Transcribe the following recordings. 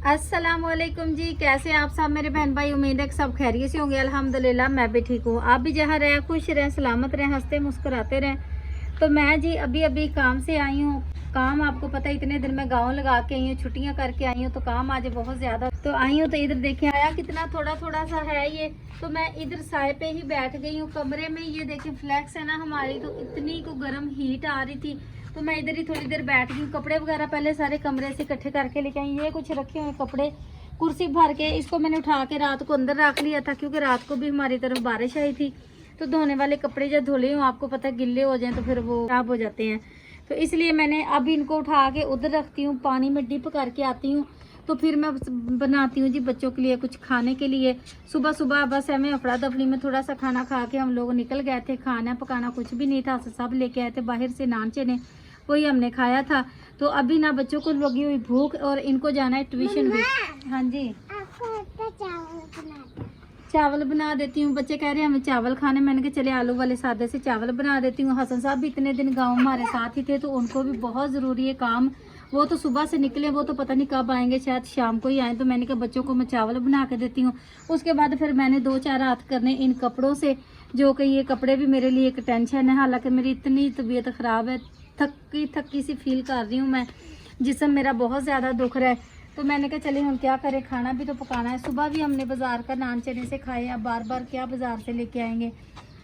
अस्सलामुअलैकुम जी, कैसे हैं आप सब मेरे बहन भाई। उम्मीद है कि सब खैरियत से होंगे। अल्हम्दुलिल्लाह मैं भी ठीक हूँ। आप भी जहाँ रहें खुश रहें, सलामत रहें, हंसते मुस्कुराते रहें। तो मैं जी अभी अभी काम से आई हूँ। काम आपको पता है, इतने दिन मैं गाँव लगा के आई हूँ, छुट्टियाँ करके आई हूँ, तो काम आज बहुत ज़्यादा तो आई हूँ। तो इधर देखें आया कितना थोड़ा थोड़ा सा है ये। तो मैं इधर साए पे ही बैठ गई हूँ कमरे में। ये देखें फ्लैक्स है ना हमारी, तो इतनी को गर्म हीट आ रही थी, तो मैं इधर ही थोड़ी देर बैठ गई। कपड़े वगैरह पहले सारे कमरे से इकट्ठे करके लेके आई। ये कुछ रखे हुए कपड़े कुर्सी भर के, इसको मैंने उठा के रात को अंदर रख लिया था, क्योंकि रात को भी हमारी तरफ बारिश आई थी। तो धोने वाले कपड़े जब धुले हूँ, आपको पता है गिल्ले हो जाएं तो फिर वो खराब हो जाते हैं। तो इसलिए मैंने अब इनको उठा के उधर रखती हूँ, पानी में डिप करके आती हूँ। तो फिर मैं बनाती हूँ जी बच्चों के लिए कुछ खाने के लिए। सुबह सुबह बस हमें अफड़ा दफड़ी में थोड़ा सा खाना खा के हम लोग निकल गए थे। खाना पकाना कुछ भी नहीं था, सब लेके आए थे बाहर से नान चने, वही हमने खाया था। तो अभी ना बच्चों को लगी हुई भूख और इनको जाना है ट्यूशन भी। हाँ जी, चावल बना देती हूँ। बच्चे कह रहे हैं हमें चावल खाने, मैंने कहा चले आलू वाले सादे से चावल बना देती हूँ। हसन साहब भी इतने दिन गांव हमारे साथ ही थे, तो उनको भी बहुत ज़रूरी है काम। वो तो सुबह से निकले, वो तो पता नहीं कब आएंगे, शायद शाम को ही आए। तो मैंने कहा बच्चों को मैं चावल बना के देती हूँ। उसके बाद फिर मैंने 2-4 हाथ करने इन कपड़ों से, जो कि ये कपड़े भी मेरे लिए एक टेंशन है। हालांकि मेरी इतनी तबीयत ख़राब है, थकी थकी सी फील कर रही हूँ मैं, जिसम मेरा बहुत ज़्यादा दुख रहा है। तो मैंने कहा चलिए हम क्या करें, खाना भी तो पकाना है। सुबह भी हमने बाज़ार का नान चने से खाए, अब बार बार क्या बाज़ार से लेके आएंगे।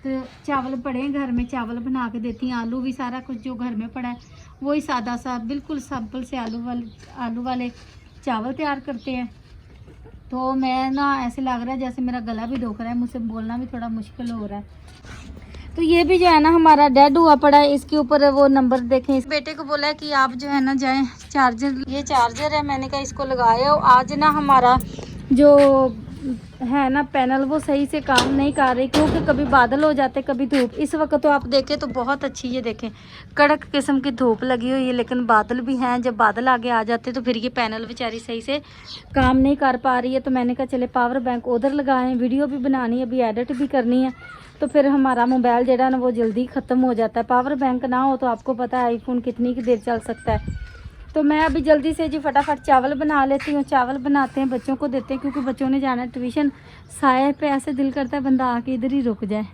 तो चावल पड़े हैं घर में, चावल बना के देती हैं। आलू भी सारा कुछ जो घर में पड़ा है वही सादा सा बिल्कुल सिंपल से आलू वाले चावल तैयार करते हैं। तो मैं ना ऐसे लग रहा है जैसे मेरा गला भी दुख रहा है, मुझसे बोलना भी थोड़ा मुश्किल हो रहा है। तो ये भी जो है ना हमारा डेड हुआ पड़ा है, इसके ऊपर वो नंबर देखें। इस बेटे को बोला है कि आप जो है ना जाएं, चार्जर, ये चार्जर है, मैंने कहा इसको लगाया। आज ना हमारा जो है ना पैनल वो सही से काम नहीं कर रही, क्योंकि कभी बादल हो जाते कभी धूप। इस वक्त तो आप देखें तो बहुत अच्छी, ये देखें कड़क किस्म की धूप लगी हुई है, लेकिन बादल भी हैं। जब बादल आगे आ जाते तो फिर ये पैनल बेचारी सही से काम नहीं कर पा रही है। तो मैंने कहा चले पावर बैंक उधर लगाएं, वीडियो भी बनानी है, अभी एडिट भी करनी है। तो फिर हमारा मोबाइल जो है ना वो जल्दी ख़त्म हो जाता है। पावर बैंक ना हो तो आपको पता है आईफोन कितनी की देर चल सकता है। तो मैं अभी जल्दी से जी फटाफट चावल बना लेती हूँ। चावल बनाते हैं, बच्चों को देते हैं, क्योंकि बच्चों ने जाना है ट्यूशन। साए पे ऐसे दिल करता है बंदा आके इधर ही रुक जाए।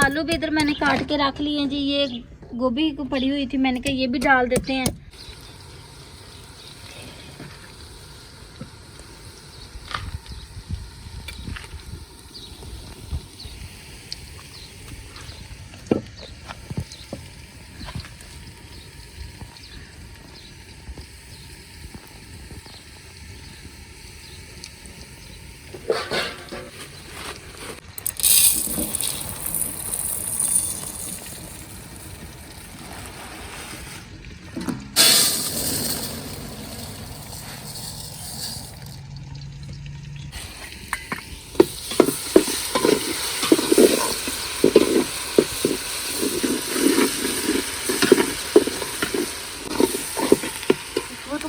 आलू भी इधर मैंने काट के रख लिए हैं जी। ये गोभी पड़ी हुई थी, मैंने कहा ये भी डाल देते हैं।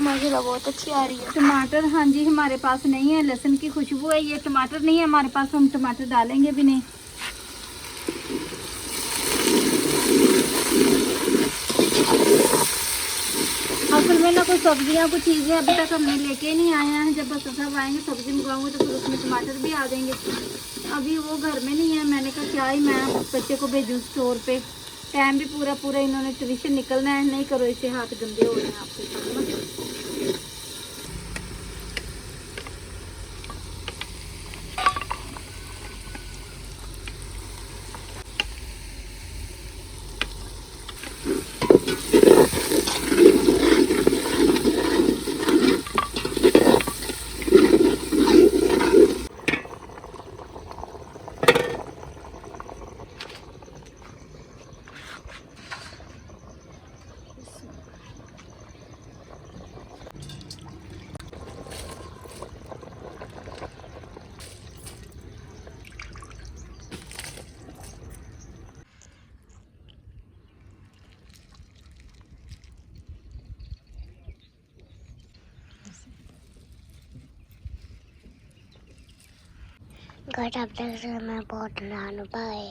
माशाल्लाह बहुत अच्छी आ रही है। टमाटर हाँ जी हमारे पास नहीं है, लहसुन की खुशबू है। ये टमाटर नहीं है हमारे पास, हम टमाटर डालेंगे भी नहीं। असल में ना कोई सब्जियां कुछ चीज़ें अभी तक हमने लेके नहीं आए हैं। जब बस सब आएंगे सब्जी मंगवाऊंगे तो फिर उसमें टमाटर भी आ जाएंगे। अभी वो घर में नहीं है। मैंने कहा क्या ही मैं बच्चे को भेजूँ स्टोर पे, टाइम भी पूरा पूरा इन्होंने ट्यूशन निकलना है। नहीं करो इससे हाथ गंदे हो रहे हैं आपके। इनको जब तक से मैं बहुत नान पाए।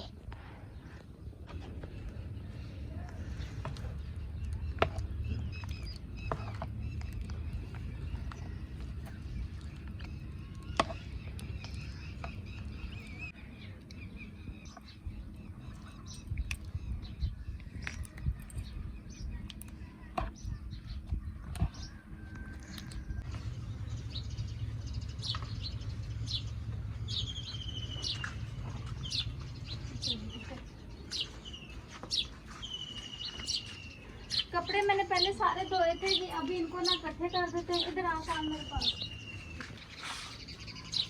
कपड़े मैंने पहले सारे धोए थे जी, अभी इनको ना इकट्ठे कर देते हैं। इधर आ शाम मेरे पास।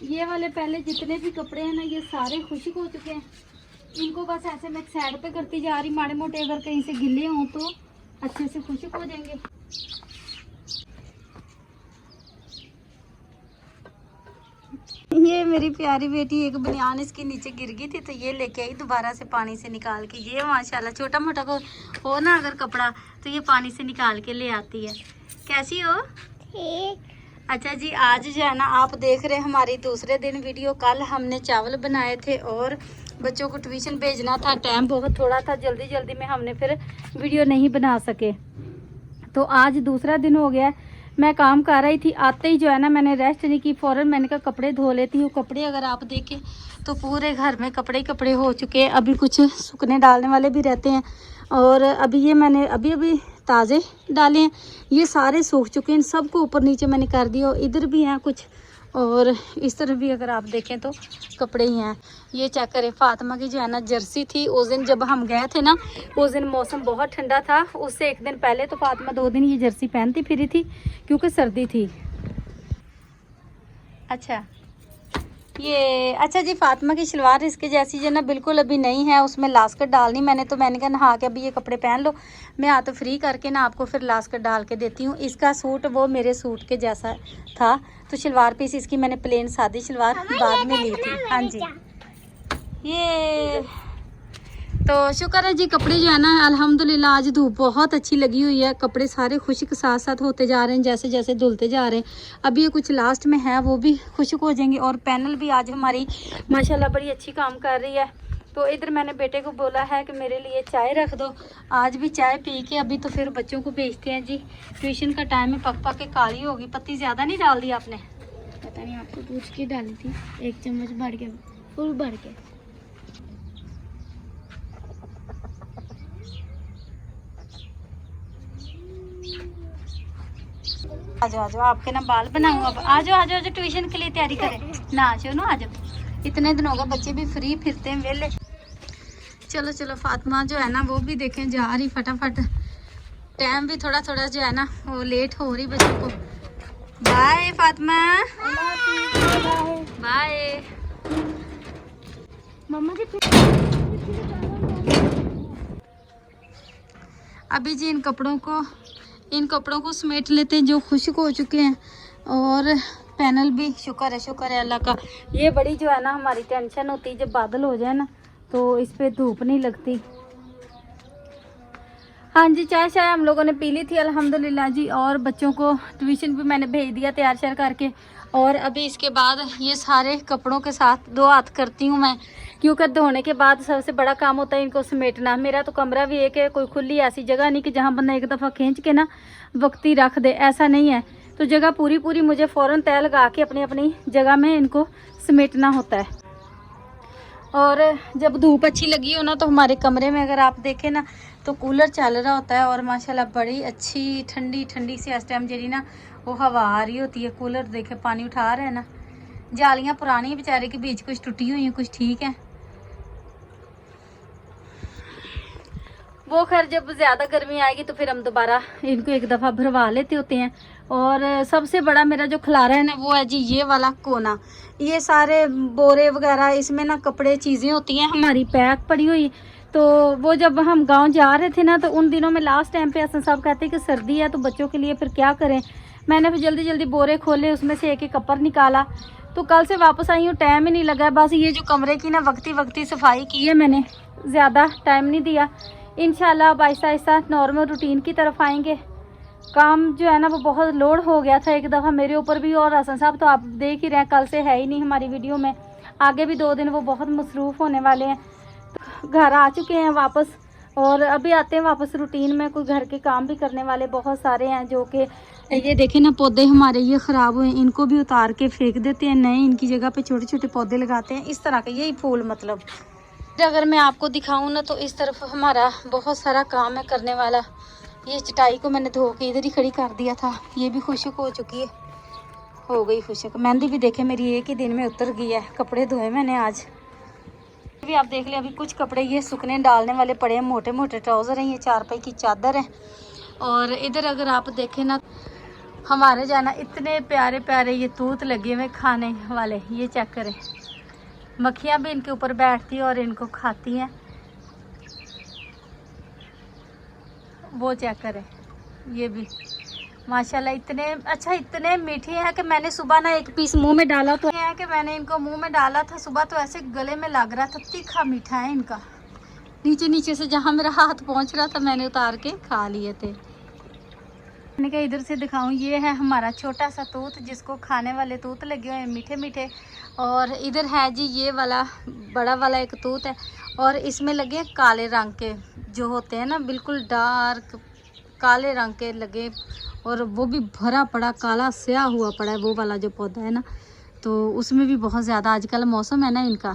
ये वाले पहले जितने भी कपड़े हैं ना ये सारे खुश्क हो चुके हैं। इनको बस ऐसे मैं साइड पे करती जा रही, माड़े मोटे अगर कहीं से गिले हों तो अच्छे से खुश्क हो जाएंगे। ये मेरी प्यारी बेटी एक बनियान इसके नीचे गिर गई थी तो ये लेके आई दोबारा से पानी से निकाल के। ये माशाल्लाह छोटा मोटा को हो ना अगर कपड़ा तो ये पानी से निकाल के ले आती है। कैसी हो? ठीक। अच्छा जी, आज जो है ना आप देख रहे हैं हमारी दूसरे दिन वीडियो। कल हमने चावल बनाए थे और बच्चों को ट्यूशन भेजना था, टाइम बहुत थोड़ा था, जल्दी जल्दी में हमने फिर वीडियो नहीं बना सके। तो आज दूसरा दिन हो गया है। मैं काम कर रही थी, आते ही जो है ना मैंने रेस्ट नहीं की, फ़ौरन मैंने कहा कपड़े धो लेती हूँ। कपड़े अगर आप देखें तो पूरे घर में कपड़े ही कपड़े हो चुके हैं। अभी कुछ सूखने डालने वाले भी रहते हैं और अभी ये मैंने अभी ताज़े डाले हैं। ये सारे सूख चुके हैं, इन सबको ऊपर नीचे मैंने कर दिया। और इधर भी हैं कुछ और इस तरफ भी अगर आप देखें तो कपड़े ही हैं। ये चेक करें, फातिमा की जो है ना जर्सी थी। उस दिन जब हम गए थे ना उस दिन मौसम बहुत ठंडा था, उससे एक दिन पहले तो फातिमा 2 दिन ये जर्सी पहनती फिरी थी क्योंकि सर्दी थी। अच्छा जी, फातिमा की शलवार इसके जैसी जो ना बिल्कुल अभी नहीं है, उसमें लास्कट डालनी मैंने। तो मैंने कहा नहा के अभी ये कपड़े पहन लो, मैं हाथ फ्री करके ना आपको फिर लास्कट डाल के देती हूँ। इसका सूट वो मेरे सूट के जैसा था तो शलवार पीस इसकी मैंने प्लेन सादी शलवार बाद में ली थी। हाँ जी, ये तो शुक्र है जी। कपड़े जो है ना अल्हम्दुलिल्लाह आज धूप बहुत अच्छी लगी हुई है, कपड़े सारे खुश्क साथ साथ होते जा रहे हैं जैसे जैसे धुलते जा रहे हैं। अभी ये कुछ लास्ट में है वो भी खुश्क हो जाएंगे। और पैनल भी आज हमारी माशाल्लाह बड़ी अच्छी काम कर रही है। तो इधर मैंने बेटे को बोला है कि मेरे लिए चाय रख दो, आज भी चाय पी के अभी तो फिर बच्चों को भेजते हैं जी। ट्यूशन का टाइम है, पक पक के काली होगी। पत्ती ज़्यादा नहीं डाल दी आपने? पता नहीं, आपको पूछ के डाली थी, 1 चम्मच भर के, फुल भर के। आ जाओ आपके ना बाल बनाऊँ अब। आ जाओ ट्यूशन के लिए तैयारी करें ना। आ जाओ इतने दिन होगा, बच्चे भी फ्री फिरते हैं वेले। चलो फातिमा जो है ना वो भी देखें जा रही फटाफट। टाइम भी थोड़ा थोड़ा जो है ना वो लेट हो रही बच्चों को। बाय फातिमा, बाय मम्मा जी। अभी जी इन कपड़ों को समेट लेते हैं जो खुश्क हो चुके हैं। और पैनल भी शुक्र है अल्लाह का। ये बड़ी जो है ना हमारी टेंशन होती है, जब बादल हो जाए ना तो इस पे धूप नहीं लगती। हाँ जी, चाय हम लोगों ने पी ली थी अल्हम्दुलिल्लाह जी। और बच्चों को ट्यूशन भी मैंने भेज दिया तैयार श्यार करके। और अभी इसके बाद ये सारे कपड़ों के साथ 2 हाथ करती हूँ मैं, क्योंकि धोने के बाद सबसे बड़ा काम होता है इनको समेटना। मेरा तो कमरा भी एक है, कोई खुली ऐसी जगह नहीं कि जहाँ बंदा एक दफ़ा खींच के ना वक्ती रख दे, ऐसा नहीं है। तो जगह पूरी मुझे फ़ौरन तय लगा के अपनी अपनी जगह में इनको समेटना होता है। और जब धूप अच्छी लगी हो ना तो हमारे कमरे में अगर आप देखें ना तो कूलर चल रहा होता है और माशाल्लाह बड़ी अच्छी ठंडी सी इस टाइम जी ना वो हवा आ रही होती है। कूलर देखे पानी उठा रहे हैं ना। जालियाँ पुरानी बेचारे के बीच कुछ टूटी हुई हैं, कुछ ठीक है। वो खैर जब ज़्यादा गर्मी आएगी तो फिर हम दोबारा इनको एक दफ़ा भरवा लेते होते हैं। और सबसे बड़ा मेरा जो खलारा है ना वो है जी ये वाला कोना। ये सारे बोरे वगैरह इसमें ना कपड़े चीज़ें होती हैं हमारी पैक पड़ी हुई। तो वो जब हम गांव जा रहे थे ना तो उन दिनों में लास्ट टाइम पे हसन साहब कहते कि सर्दी है तो बच्चों के लिए फिर क्या करें। मैंने फिर जल्दी बोरे खोले, उसमें से एक कपर निकाला। तो कल से वापस आई हूँ, टाइम ही नहीं लगा। बस ये जो कमरे की ना वक्ती सफाई की है मैंने, ज़्यादा टाइम नहीं दिया। इंशाल्लाह अब आहिस्ता आहिस्ता नॉर्मल रूटीन की तरफ आएंगे। काम जो है ना वो बहुत लोड हो गया था एक दफ़ा मेरे ऊपर भी। और हसन साहब तो आप देख ही रहे हैं, कल से है ही नहीं हमारी वीडियो में। आगे भी 2 दिन वो बहुत मसरूफ़ होने वाले हैं। तो घर आ चुके हैं वापस और अभी आते हैं वापस रूटीन में। कोई घर के काम भी करने वाले बहुत सारे हैं जो कि ये देखें ना, पौधे हमारे ये ख़राब हुए, इनको भी उतार के फेंक देते हैं, नए इनकी जगह पे छोटे छोटे पौधे लगाते हैं इस तरह के, यही फूल मतलब। अगर मैं आपको दिखाऊं ना तो इस तरफ हमारा बहुत सारा काम है करने वाला। ये चटाई को मैंने धो के इधर ही खड़ी कर दिया था, ये भी खुश्क हो चुकी है, हो गई खुश्क। मेहंदी भी देखे मेरी एक ही दिन में उतर गई है। कपड़े धोए मैंने आज भी, आप देख लें। अभी कुछ कपड़े ये सूखने डालने वाले पड़े हैं, मोटे मोटे ट्राउज़र हैं, ये 4 पाई की चादर है। और इधर अगर आप देखें ना, हमारे जाना इतने प्यारे प्यारे ये तूत लगे हुए खाने वाले, ये चेक करें। मक्खियाँ भी इनके ऊपर बैठती हैं और इनको खाती हैं, वो चेक करें। ये भी माशाल्लाह इतने अच्छा, इतने मीठे हैं कि मैंने सुबह ना एक पीस मुंह में डाला, तो है कि मैंने इनको मुंह में डाला था सुबह, तो ऐसे गले में लग रहा था, तीखा मीठा है इनका। नीचे नीचे से जहाँ मेरा हाथ पहुँच रहा था मैंने उतार के खा लिए थे। मैंने कहा इधर से दिखाऊं, ये है हमारा छोटा सा तूत जिसको खाने वाले तूत लगे हुए हैं मीठे मीठे। और इधर है जी ये वाला बड़ा वाला एक तूत है, और इसमें लगे हैं काले रंग के जो होते हैं ना, बिल्कुल डार्क काले रंग के लगे, और वो भी भरा पड़ा काला स्याह हुआ पड़ा है वो वाला जो पौधा है ना, तो उसमें भी बहुत ज़्यादा आजकल मौसम है ना इनका।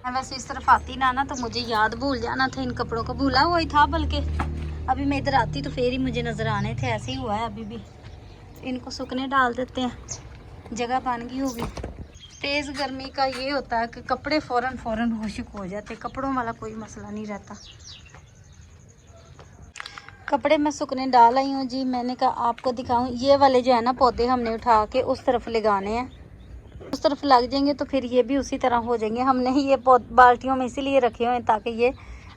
मैं वैसे इस तरफ आती ना तो मुझे याद भूल जाना था, इन कपड़ों को भूला हुआ ही था, बल्कि अभी मैं इधर आती तो फिर ही मुझे नज़र आने थे। ऐसे ही हुआ है अभी भी। इनको सूखने डाल देते हैं, जगह बन गई होगी। तेज़ गर्मी का ये होता है कि कपड़े फ़ौरन खुश्क हो जाते, कपड़ों वाला कोई मसला नहीं रहता। कपड़े मैं सूखने डाल आई हूँ जी। मैंने कहा आपको दिखाऊं, ये वाले जो है ना पौधे हमने उठा के उस तरफ लगाने हैं, उस तरफ लग जाएंगे तो फिर ये भी उसी तरह हो जाएंगे। हमने ही ये बाल्टियों में इसीलिए रखे हुए हैं ताकि ये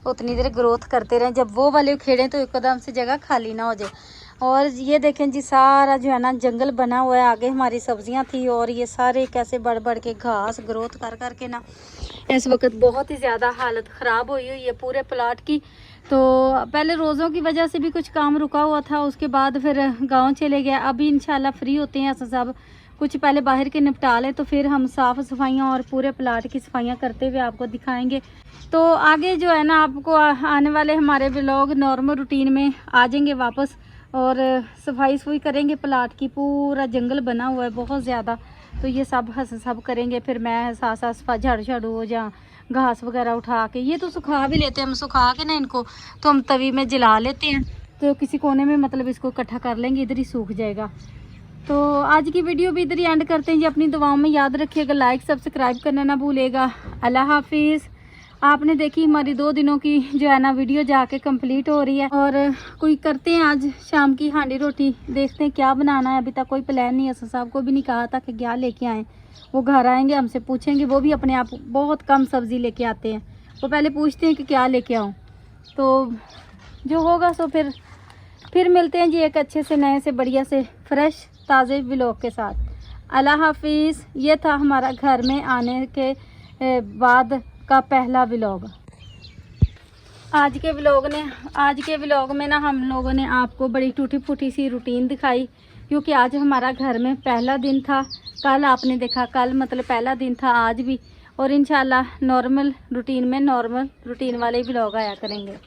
उतनी देर ग्रोथ करते रहें, जब वो वाले उखेड़ें तो एकदम से जगह खाली ना हो जाए। और ये देखें जी, सारा जो है ना जंगल बना हुआ है, आगे हमारी सब्जियां थी और ये सारे कैसे बढ़ बढ़ के घास ग्रोथ कर कर के ना इस वक्त बहुत ही ज़्यादा हालत ख़राब हुई है पूरे प्लाट की। तो पहले रोज़ों की वजह से भी कुछ काम रुका हुआ था, उसके बाद फिर गाँव चले गए। अभी इंशाल्लाह फ्री होते हैं सब कुछ, पहले बाहर के निपटा लें तो फिर हम साफ़ सफाइयाँ और पूरे प्लाट की सफाइयाँ करते हुए आपको दिखाएंगे। तो आगे जो है ना आपको आने वाले हमारे व्लॉग नॉर्मल रूटीन में आ जाएंगे वापस, और सफाई करेंगे प्लाट की। पूरा जंगल बना हुआ है बहुत ज़्यादा, तो ये सब करेंगे। फिर मैं साथ साथ झाड़ू झाड़ू या घास वगैरह उठा के, ये तो सुखा भी लेते हैं हम, सुखा के ना इनको तो हम तवी में जला लेते हैं, तो किसी कोने में मतलब इसको इकट्ठा कर लेंगे, इधर ही सूख जाएगा। तो आज की वीडियो भी इधर ही एंड करते हैं जी। अपनी दुआओं में याद रखिएगा, लाइक सब्सक्राइब करना ना भूलेगा। अल्लाह हाफिज़। आपने देखी हमारी 2 दिनों की जो है ना वीडियो जाके कंप्लीट हो रही है, और कोई करते हैं आज शाम की हांडी रोटी, देखते हैं क्या बनाना है। अभी तक कोई प्लान नहीं है, साहब को भी नहीं कहा था कि क्या लेके आएँ, वो घर आएंगे हमसे पूछेंगे, वो भी अपने आप बहुत कम सब्ज़ी लेके आते हैं, वो पहले पूछते हैं कि क्या लेके आऊँ। तो जो होगा सो फिर मिलते हैं जी एक अच्छे से नए से बढ़िया से फ्रेश ताज़े व्लॉग के साथ। अल्लाह हाफिज़। ये था हमारा घर में आने के बाद का पहला व्लॉग। आज के व्लॉग में ना हम लोगों ने आपको बड़ी टूटी फूटी सी रूटीन दिखाई, क्योंकि आज हमारा घर में पहला दिन था। कल आपने देखा, कल मतलब पहला दिन था, आज भी, और इंशाल्लाह नॉर्मल रूटीन में नॉर्मल रूटीन वाले व्लॉग आया करेंगे।